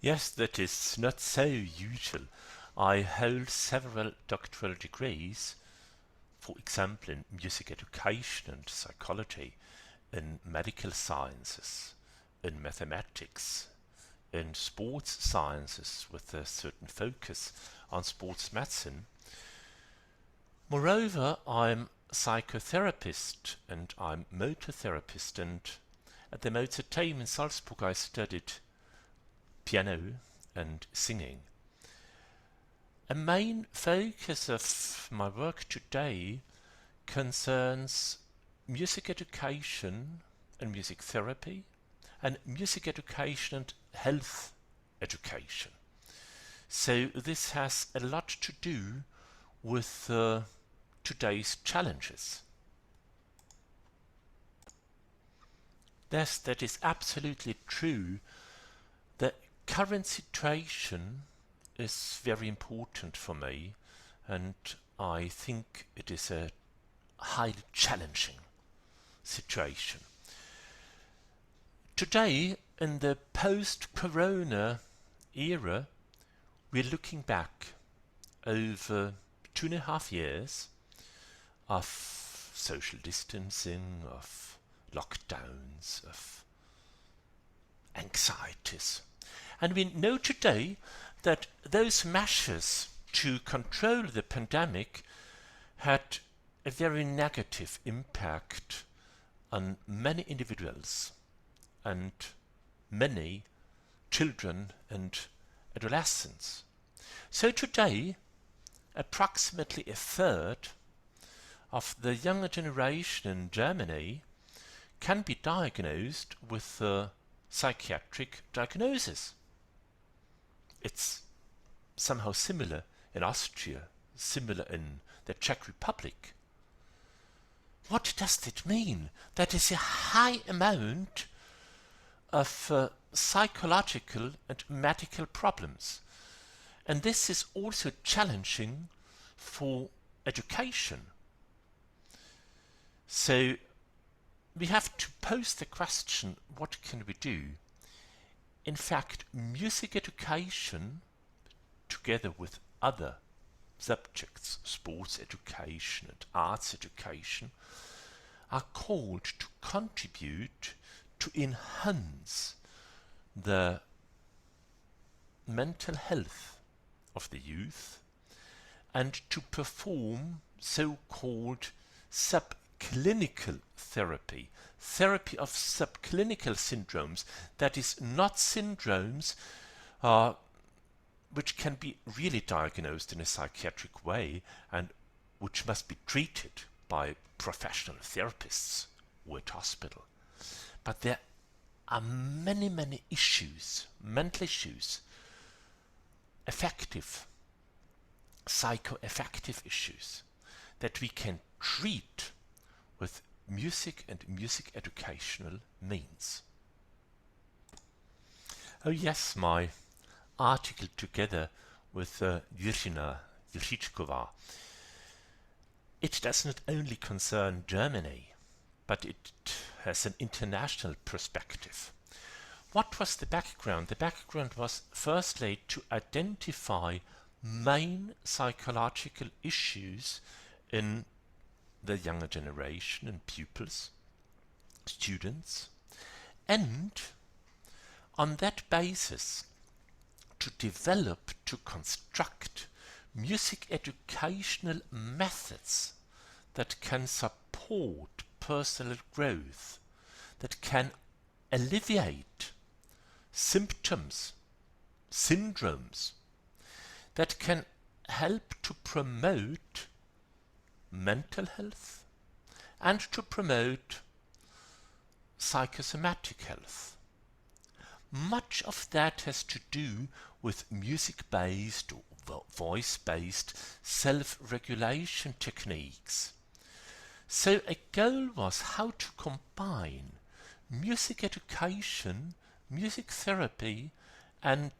Yes, that is not so usual. I hold several doctoral degrees, for example in music education and psychology, in medical sciences, in mathematics, in sports sciences with a certain focus on sports medicine. Moreover, I'm psychotherapist and I'm motor therapist, and at the Mozarteum in Salzburg I studied piano and singing. A main focus of my work today concerns music education and music therapy, and music education and health education. So this has a lot to do with today's challenges. Yes, that is absolutely true. The current situation is very important for me, and I think it is a highly challenging situation. Today, in the post-corona era, we're looking back over 2.5 years of social distancing, of lockdowns, of anxieties. And we know today that those measures to control the pandemic had a very negative impact on many individuals and many children and adolescents. So today, approximately a third of the younger generation in Germany can be diagnosed with a psychiatric diagnosis. It's somehow similar in Austria, similar in the Czech Republic. What does that mean? That is a high amount of psychological and medical problems. And this is also challenging for education. So we have to pose the question, what can we do? In fact, music education, together with other subjects, sports education and arts education, are called to contribute to enhance the mental health of the youth and to perform so-called subclinical therapy, therapy of subclinical syndromes, that is, not syndromes which can be really diagnosed in a psychiatric way and which must be treated by professional therapists or at hospital. But there are many, many issues, mental issues, affective, psychoaffective issues that we can treat with music and music educational means. Oh yes, my article together with Jirina Jurčičková, it does not only concern Germany, but it has an international perspective. What was the background? The background was firstly to identify main psychological issues in the younger generation and pupils, students, and on that basis to develop, to construct music educational methods that can support personal growth, that can alleviate symptoms, syndromes, that can help to promote mental health and to promote psychosomatic health. Much of that has to do with music-based or voice-based self-regulation techniques. So a goal was how to combine music education, music therapy, and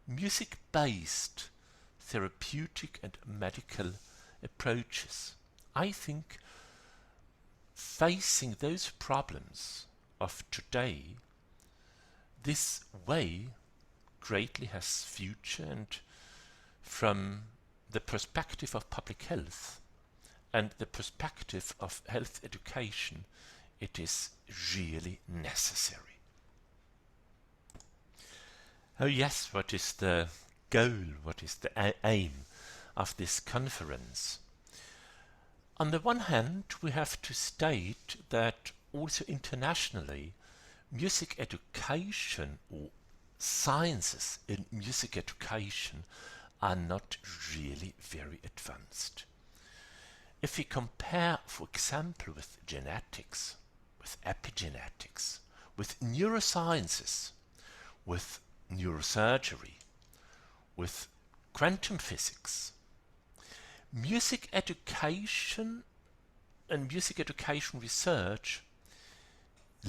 music-based therapeutic and medical approaches. I think facing those problems of today, this way greatly has future, and from the perspective of public health and the perspective of health education, it is really necessary. Oh yes, what is the goal, what is the aim of this conference? On the one hand, we have to state that also internationally, music education or sciences in music education are not really very advanced. If we compare, for example, with genetics, with epigenetics, with neurosciences, with neurosurgery, with quantum physics, music education and music education research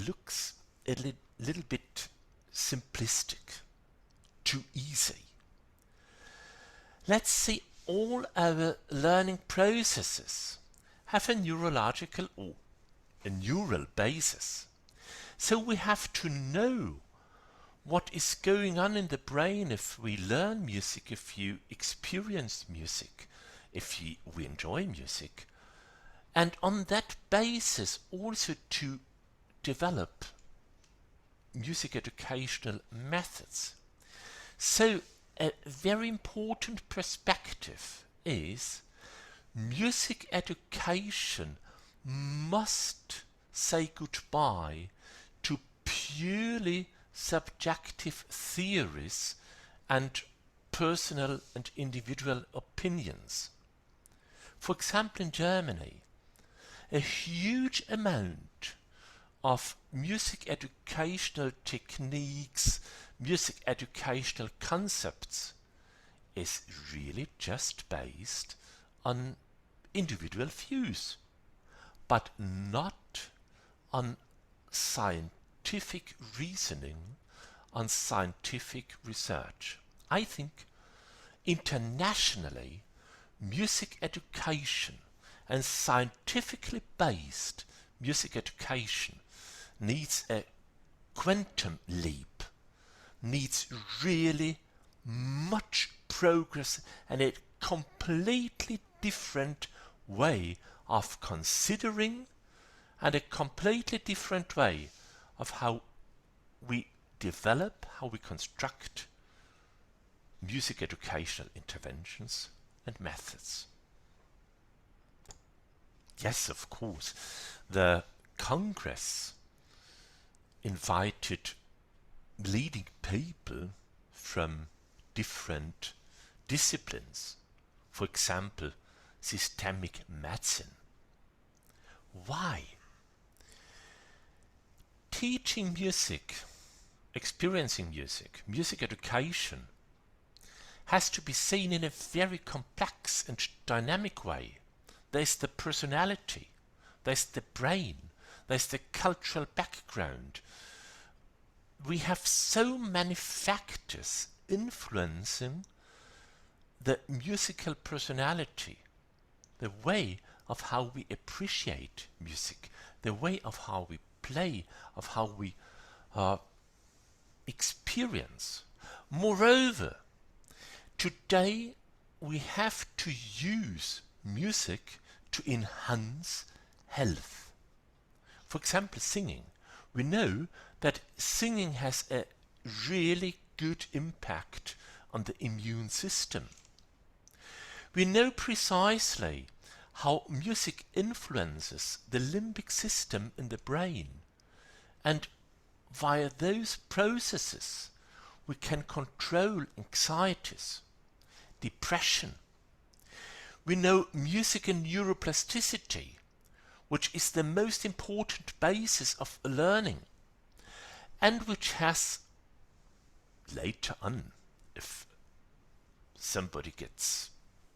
looks a little bit simplistic, too easy. Let's see, all our learning processes have a neurological or a neural basis. So we have to know what is going on in the brain if we learn music, if you experience music, if we enjoy music, and on that basis also to develop music educational methods. So a very important perspective is music education must say goodbye to purely subjective theories and personal and individual opinions. For example, in Germany, a huge amount of music educational techniques, music educational concepts is really just based on individual views, but not on scientific reasoning, on scientific research. I think internationally, music education and scientifically based music education needs a quantum leap, needs really much progress and a completely different way of considering and a completely different way of how we develop, how we construct music educational interventions and methods. Yes, of course, the Congress invited leading people from different disciplines, for example, systemic medicine. Why? Teaching music, experiencing music, music education has to be seen in a very complex and dynamic way. There's the personality, there's the brain, there's the cultural background. We have so many factors influencing the musical personality, the way of how we appreciate music, the way of how we play, of how we experience. Moreover, today we have to use music to enhance health. For example, singing. We know that singing has a really good impact on the immune system. We know precisely how music influences the limbic system in the brain, and via those processes we can control anxieties, depression. We know music and neuroplasticity, which is the most important basis of learning, and which has later on, if somebody gets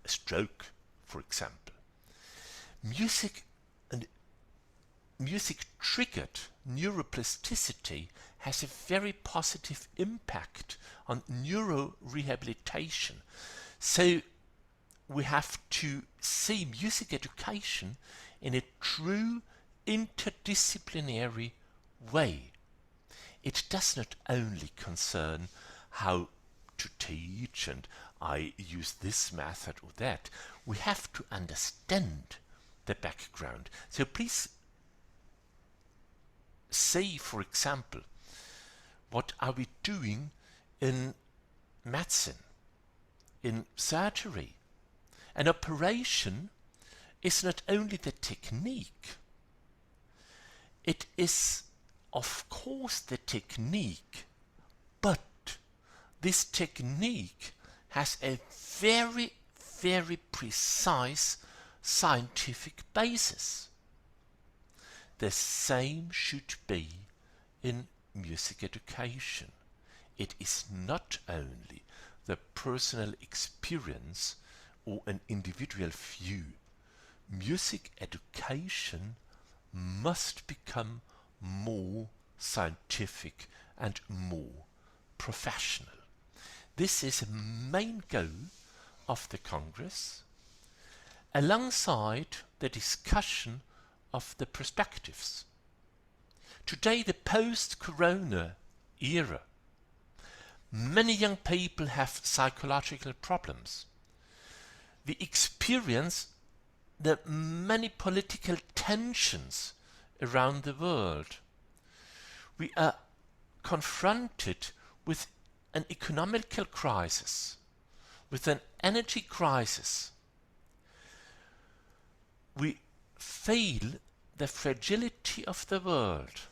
a stroke, for example, music triggered neuroplasticity has a very positive impact on neurorehabilitation. So we have to see music education in a true interdisciplinary way. It does not only concern how to teach and I use this method or that. We have to understand the background. So please say, for example, what are we doing in medicine, in surgery? An operation is not only the technique, it is of course the technique, but this technique has a very, very precise scientific basis. The same should be in music education. It is not only the personal experience or an individual view. Music education must become more scientific and more professional. This is a main goal of the Congress, alongside the discussion of the perspectives. Today, the post-corona era, many young people have psychological problems. We experience the many political tensions around the world. We are confronted with an economical crisis, with an energy crisis. We feel the fragility of the world,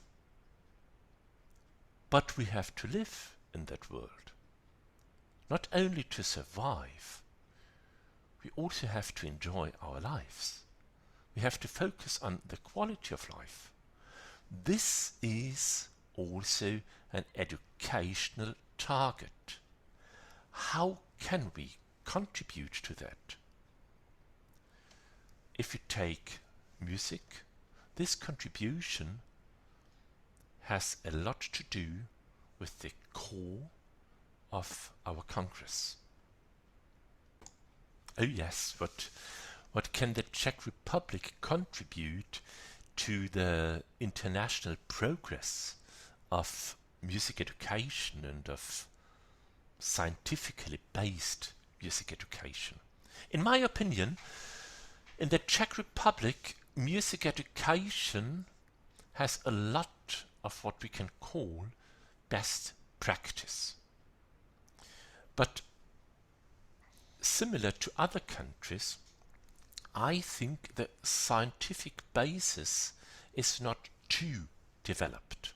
but we have to live in that world, not only to survive. We also have to enjoy our lives. We have to focus on the quality of life. This is also an educational target. How can we contribute to that? If you take music, this contribution has a lot to do with the core of our Congress. Oh yes, what can the Czech Republic contribute to the international progress of music education and of scientifically based music education? In my opinion, in the Czech Republic, music education has a lot of what we can call best practice. But similar to other countries, I think the scientific basis is not too developed.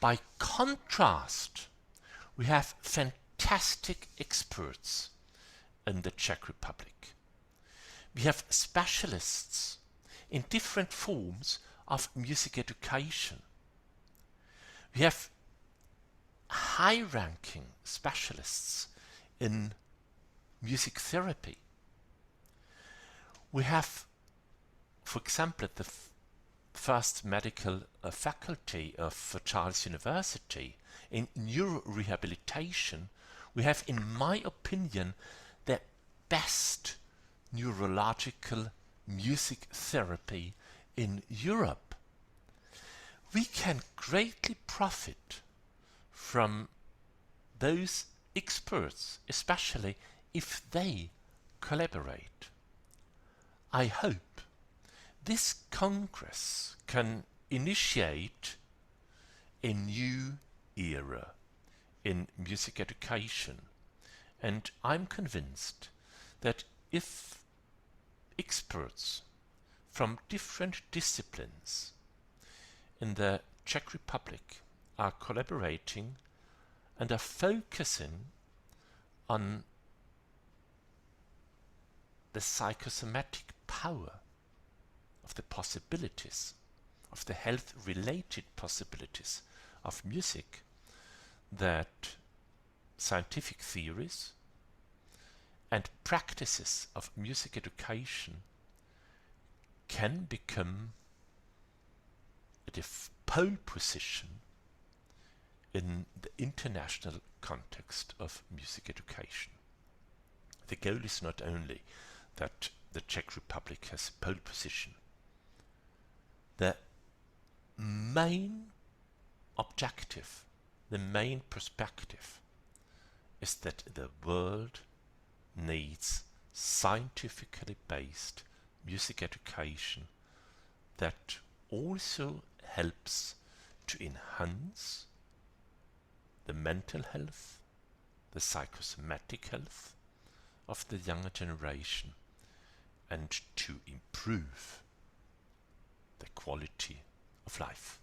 By contrast, we have fantastic experts in the Czech Republic. We have specialists in different forms of music education. We have high-ranking specialists in music therapy. We have, for example, at the first medical faculty of Charles University in neurorehabilitation, we have, in my opinion, the best neurological music therapy in Europe. We can greatly profit from those experts, especially if they collaborate. I hope this Congress can initiate a new era in music education, and I'm convinced that if experts from different disciplines in the Czech Republic are collaborating and are focusing on the psychosomatic power of the possibilities, of the health-related possibilities of music, that scientific theories and practices of music education can become at a pole position in the international context of music education. The goal is not only that the Czech Republic has a pole position. The main objective, the main perspective is that the world needs scientifically based music education that also helps to enhance the mental health, the psychosomatic health of the younger generation, and to improve the quality of life.